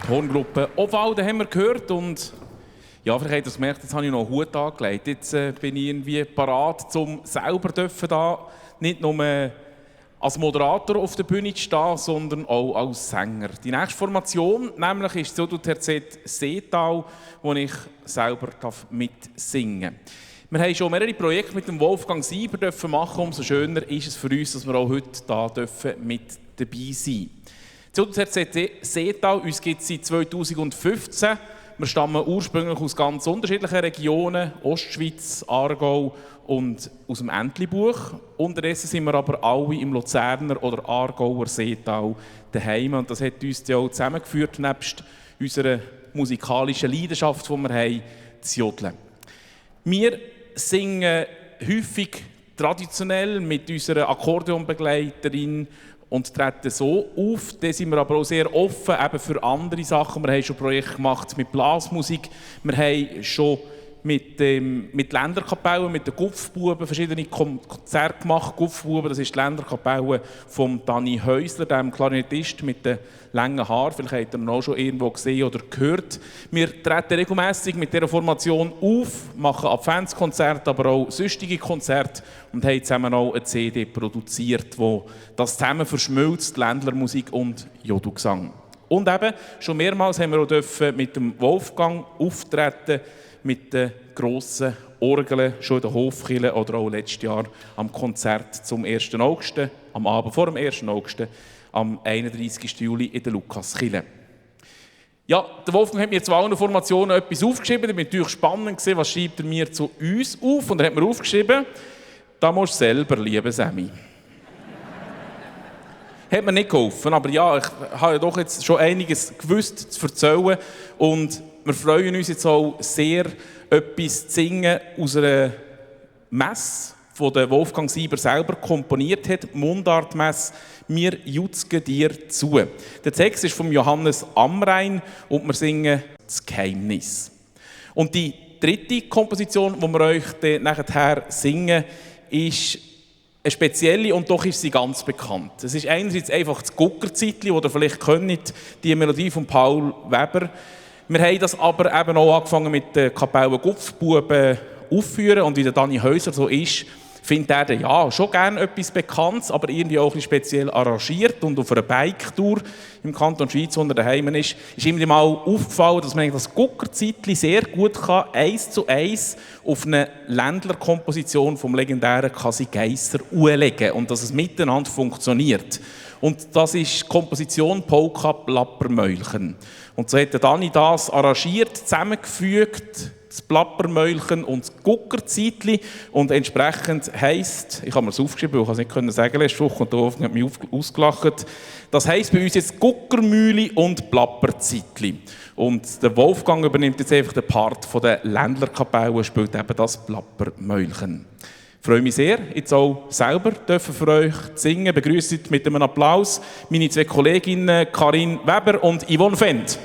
Horngruppe Obwalden haben wir gehört und ja, vielleicht habt ihr es gemerkt, jetzt habe ich noch einen Hut angelegt. Jetzt bin ich irgendwie parat, um selber da nicht nur als Moderator auf der Bühne zu stehen, sondern auch als Sänger. Die nächste Formation nämlich ist das CDUTZ Seetal, wo ich selber mitsingen darf. Wir haben schon mehrere Projekte mit dem Wolfgang Sieber machen. Umso schöner ist es für uns, dass wir auch heute hier mit dabei sein dürfen. CDUTZ Seetal, uns gibt es seit 2015. Wir stammen ursprünglich aus ganz unterschiedlichen Regionen, Ostschweiz, Aargau und aus dem Entlebuch. Unterdessen sind wir aber alle im Luzerner oder Aargauer Seetal daheim. Und das hat uns ja auch zusammengeführt, nebst unserer musikalischen Leidenschaft, die wir haben, zu jodeln. Wir singen häufig traditionell mit unserer Akkordeonbegleiterin und treten so auf. Da sind wir aber auch sehr offen eben für andere Sachen. Wir haben schon Projekte gemacht mit Blasmusik. Wir haben schon mit Länderkapellen, mit den Gupfbuben verschiedene Konzerte gemacht. Gupfbuben, das ist die Länderkapelle von Dani Häusler, dem Klarinettist mit den langen Haaren. Vielleicht habt ihr ihn auch schon irgendwo gesehen oder gehört. Wir treten regelmässig mit dieser Formation auf, machen Adventskonzerte, aber auch sonstige Konzerte und haben zusammen auch eine CD produziert, wo das zusammen verschmilzt, Ländlermusik und Jodelgesang. Und eben, schon mehrmals haben wir auch mit dem Wolfgang auftreten, mit den grossen Orgeln, schon in der Hofkirche oder auch letztes Jahr am Konzert zum 1. August, am Abend vor dem 1. August, am 31. Juli in der Lukaskirche. Ja, der Wolfgang hat mir zu allen Formationen etwas aufgeschrieben. Das war natürlich spannend, was schreibt er mir zu uns auf. Und er hat mir aufgeschrieben, da musst du selber, liebe Sammy. Hat mir nicht geholfen, aber ja, ich habe ja doch jetzt schon einiges gewusst zu erzählen. Und wir freuen uns jetzt auch sehr, etwas zu singen aus einer Messe, die der Wolfgang Sieber selber komponiert hat, die Mundartmesse «Wir jutzgen dir zu». Der Text ist von Johannes Amrein und wir singen «Das Geheimnis». Und die dritte Komposition, die wir euch dann nachher singen, ist eine spezielle und doch ist sie ganz bekannt. Es ist einerseits einfach das Guckerzeitli, das ihr vielleicht kennt, die Melodie von Paul Weber. Wir haben das aber eben auch angefangen mit der Kapelle Gupfbuben aufführen und wie der Dani Häusler so ist, findet er dann, ja schon gerne etwas Bekanntes, aber irgendwie auch ein bisschen speziell arrangiert und auf einer Bike-Tour im Kanton Schweiz, wo er daheim ist ihm mal aufgefallen, dass man das Guckerzeitli sehr gut kann, 1:1 auf eine Ländlerkomposition vom legendären Kasi Geisser legen und dass es miteinander funktioniert. Und das ist die Komposition Polka Plappermäulchen. Und so hat der Dani das arrangiert, zusammengefügt, das Plappermäulchen und das Guckerzeitli. Und entsprechend heisst, ich habe mir das aufgeschrieben, weil ich es nicht sagen letzte Woche und der Wolfgang hat mich ausgelacht. Das heisst bei uns jetzt Guckermühle und Plapperzeitli. Und der Wolfgang übernimmt jetzt einfach den Part von der Ländlerkapelle und spielt eben das Plappermäulchen. Ich freue mich sehr, jetzt auch selber für euch singen. Begrüße mit einem Applaus meine zwei Kolleginnen Karin Weber und Yvonne Fendt.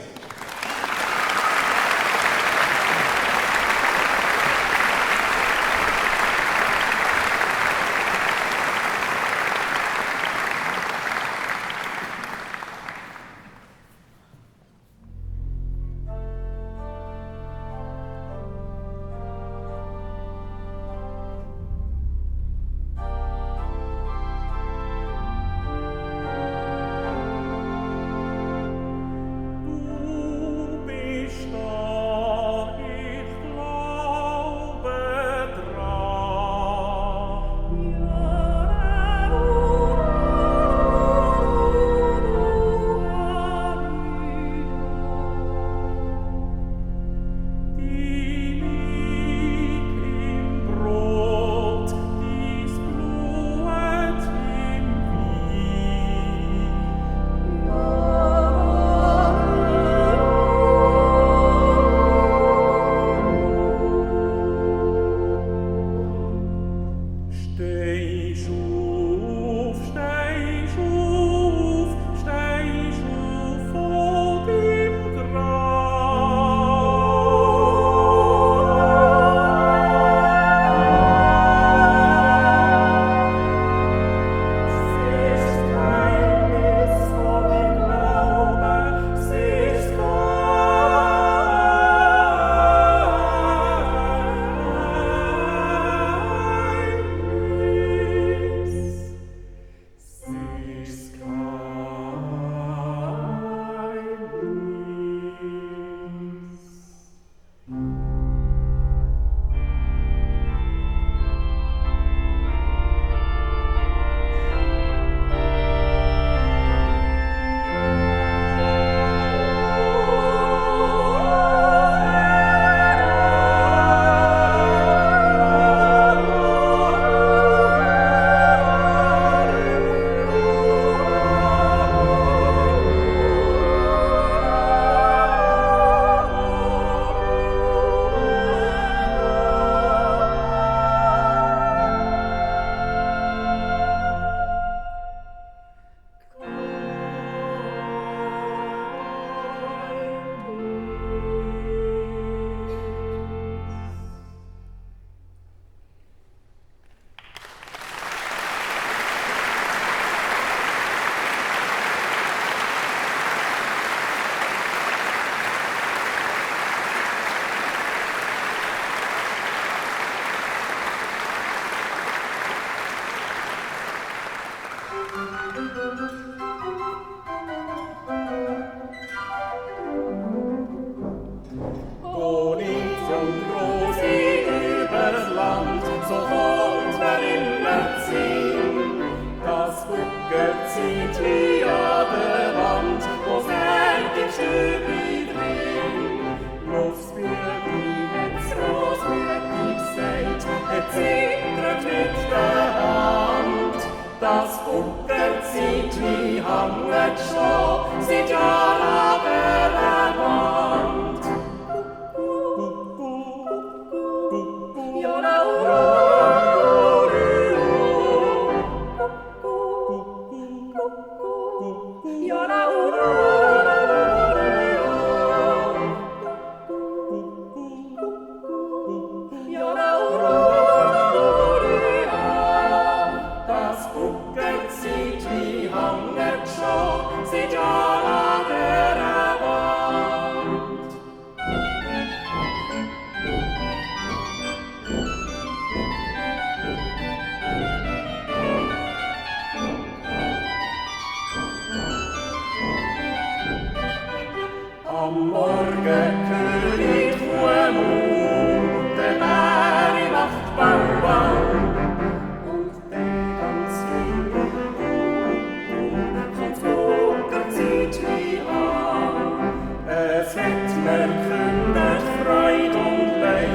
Es hat mir kündert Freud und Leid.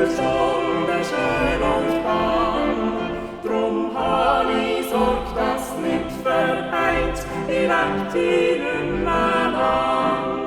für Stunde schön und bang. Drum hab ich Sorg, dass nicht vereint, ich lebt ihnen mal an.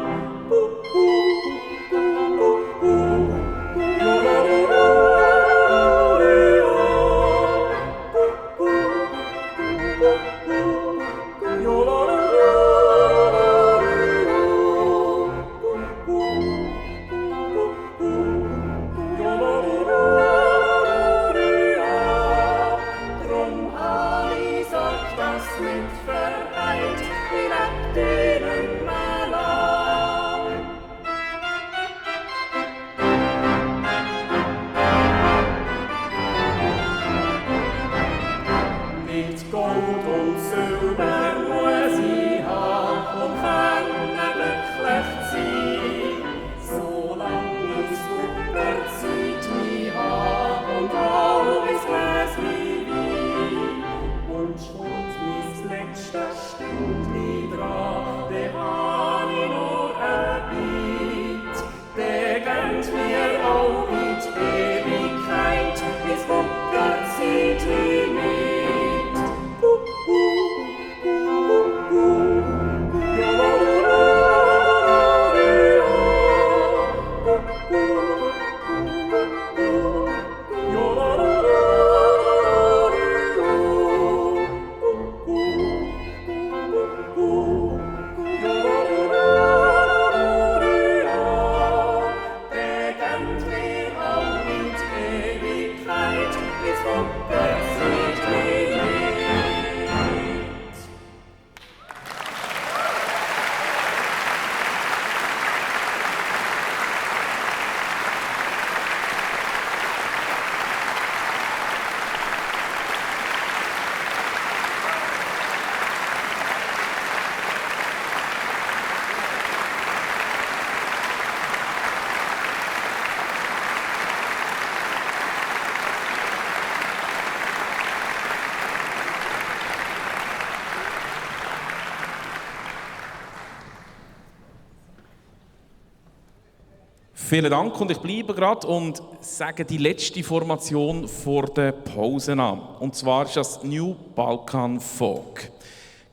Vielen Dank und ich bleibe gerade und sage die letzte Formation vor der Pause an. Und zwar ist das New Balkan Folk.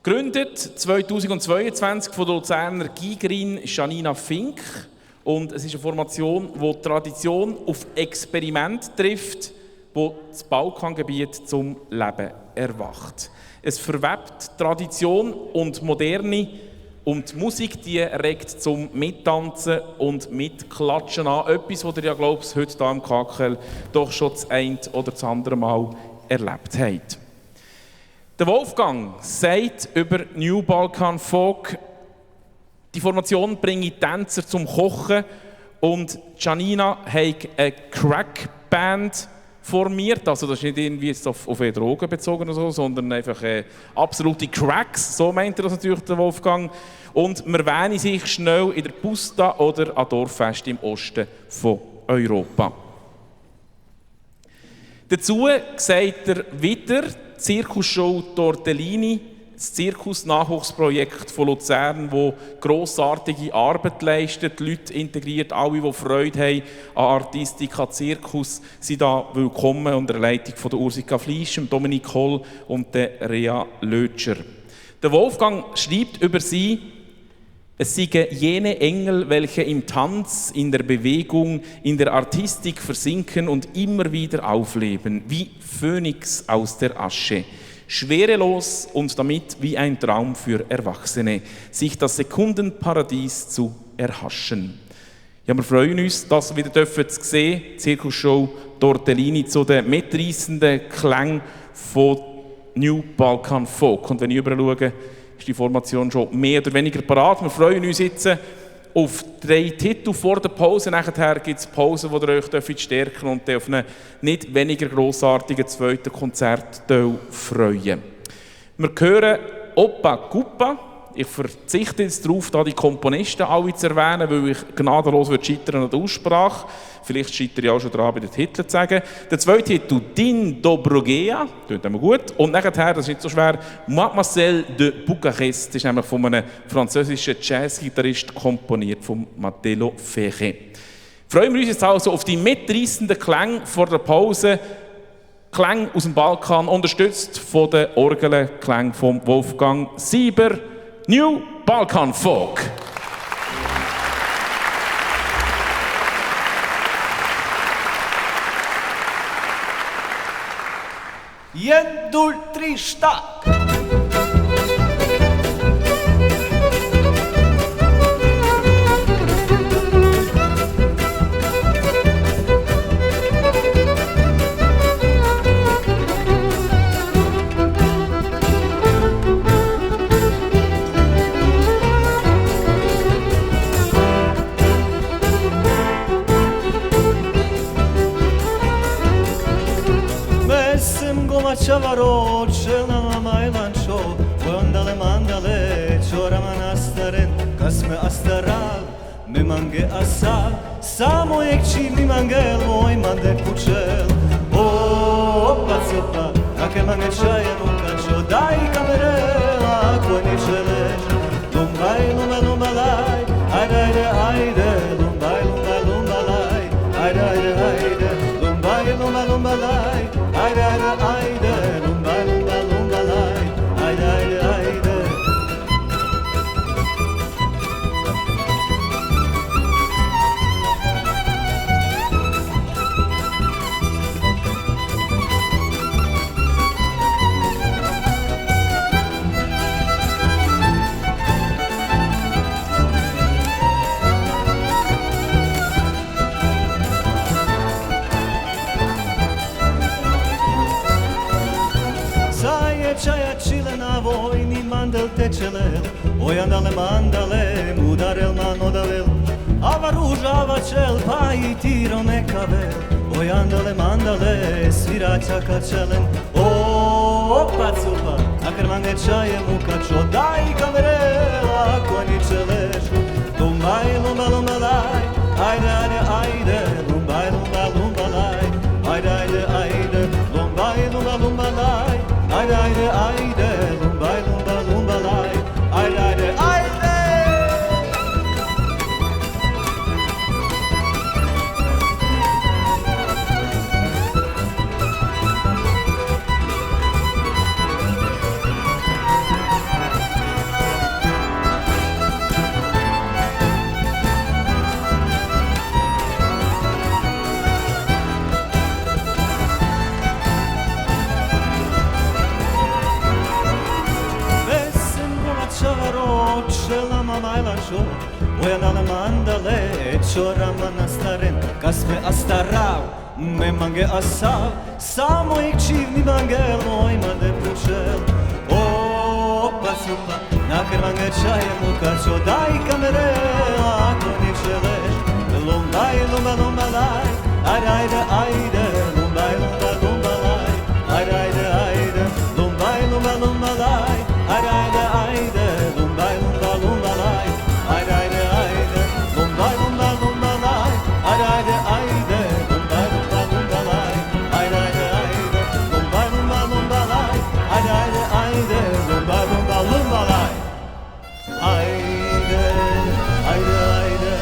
Gegründet 2022 von der Luzerner Gigerin Janina Fink. Und es ist eine Formation, die Tradition auf Experiment trifft, wo das Balkangebiet zum Leben erwacht. Es verwebt Tradition und Moderne. Und die Musik, die regt zum Mittanzen und Mitklatschen an. Etwas, was ihr ja, glaube ich, heute hier im KKL doch schon das eine oder das andere Mal erlebt habt. Der Wolfgang sagt über New Balkan Folk, die Formation bringe Tänzer zum Kochen und Janina hat eine Crack-Band formiert. Also das ist nicht irgendwie jetzt auf Drogen bezogen oder so, sondern einfach absolute Cracks, so meint er das natürlich, der Wolfgang. Und wir wähnen sich schnell in der Pusta oder an Dorffest im Osten von Europa. Dazu sagt er wieder die Zirkusshow Tortellini, das Zirkus-Nachwuchsprojekt von Luzern, das grossartige Arbeit leistet, die Leute integriert, alle, die Freude haben an Artistik, an Zirkus, sind da willkommen unter der Leitung von der Ursika Fleisch, Dominik Holl und der Rea Lötscher. Der Wolfgang schreibt über sie: Es seien jene Engel, welche im Tanz, in der Bewegung, in der Artistik versinken und immer wieder aufleben, wie Phönix aus der Asche. Schwerelos und damit wie ein Traum für Erwachsene, sich das Sekundenparadies zu erhaschen. Ja, wir freuen uns, dass wir wieder zu sehen, die Zirkusshow Tortellini zu den mitreissenden Klängen von New Balkan Folk. Und wenn ich überschaue, ist die Formation schon mehr oder weniger parat. Wir freuen uns jetzt auf 3 Titel vor der Pause. Nachher gibt es Pausen, wo ihr euch stärken und auf einen nicht weniger grossartigen zweiten Konzertteil freuen. Wir hören Opa Kupa. Ich verzichte jetzt darauf, da die Komponisten alle zu erwähnen, weil ich gnadenlos scheitern an der Aussprache. Vielleicht scheitere ich auch schon dran, bei den Titeln zu sagen. Der zweite Titel, Din Dobrogea, klingt immer gut. Und nachher, das ist nicht so schwer, Mademoiselle de Bucarest, das ist nämlich von einem französischen Jazzgitarrist komponiert, von Matteo Ferré. Freuen wir uns jetzt also auf die mitreissenden Klänge vor der Pause. Klänge aus dem Balkan, unterstützt von den Orgelklängen von Wolfgang Sieber. New Balkan Folk. Jedul trista. Čavaro, čelnama majlančo, ondale mandale, čorama nastaren, kasme astaral, me mange asal, samo ekči mi mangel, moj mande kučel. Opa, copa, ake mange čaje mukačo, daj kamere, ako ni želeš. Lumbaj, lumba, lumbalaj, ajde, ajde, ajde, lumbaj, lumba, lumbalaj, ajde, ajde, ajde, lumbaj, lumba, lumbalaj, ajde, ajde, ajde. Ojandale mandale, mudarel man odavel, ava ružava čel, pa i tiro mekavel. Ojandale mandale, svirača kačelen, opa cupa, akar mange čaje mukačo, daj kamere, ako ni čeleš. Lumbaj, lumba, lumbalaj, ajde, ajde, ajde, lumbaj, lumba, lumbalaj, ajde, ajde, ajde, lumbaj, lumba, lumbalaj, ajde, ajde, ajde, lumbaj, lumba, lumbalaj. Ajde, ajde, ajde! Ojandale mandale, čorama nastaren, kasme astarav, me mange asav, samo ekčivni mangel, moj mande pučel. Opa supa, nakar mange čaje mukačo, daj kamere, ako ni želeš. Lumbaj, lumba, lumbalaj, ajde, ajde, ajde, lumbaj, lumba, lumbalaj, ajde, ajde, ajde, lumbaj, lumba, lumbalaj, ajde, ajde, ajde, lumbaj, lumba, lumbalaj, ajde, ajde. Lumbay, lumba, lumbalay, ayde, ayde, ayde. Lumbay, lumba, lumbalay, ayde, ayde, ayde. Lumbay, lumba, lumbalay, ayde, ayde, ayde. Lumbay, lumba, lumbalay, ayde, ayde, ayde.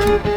Thank you.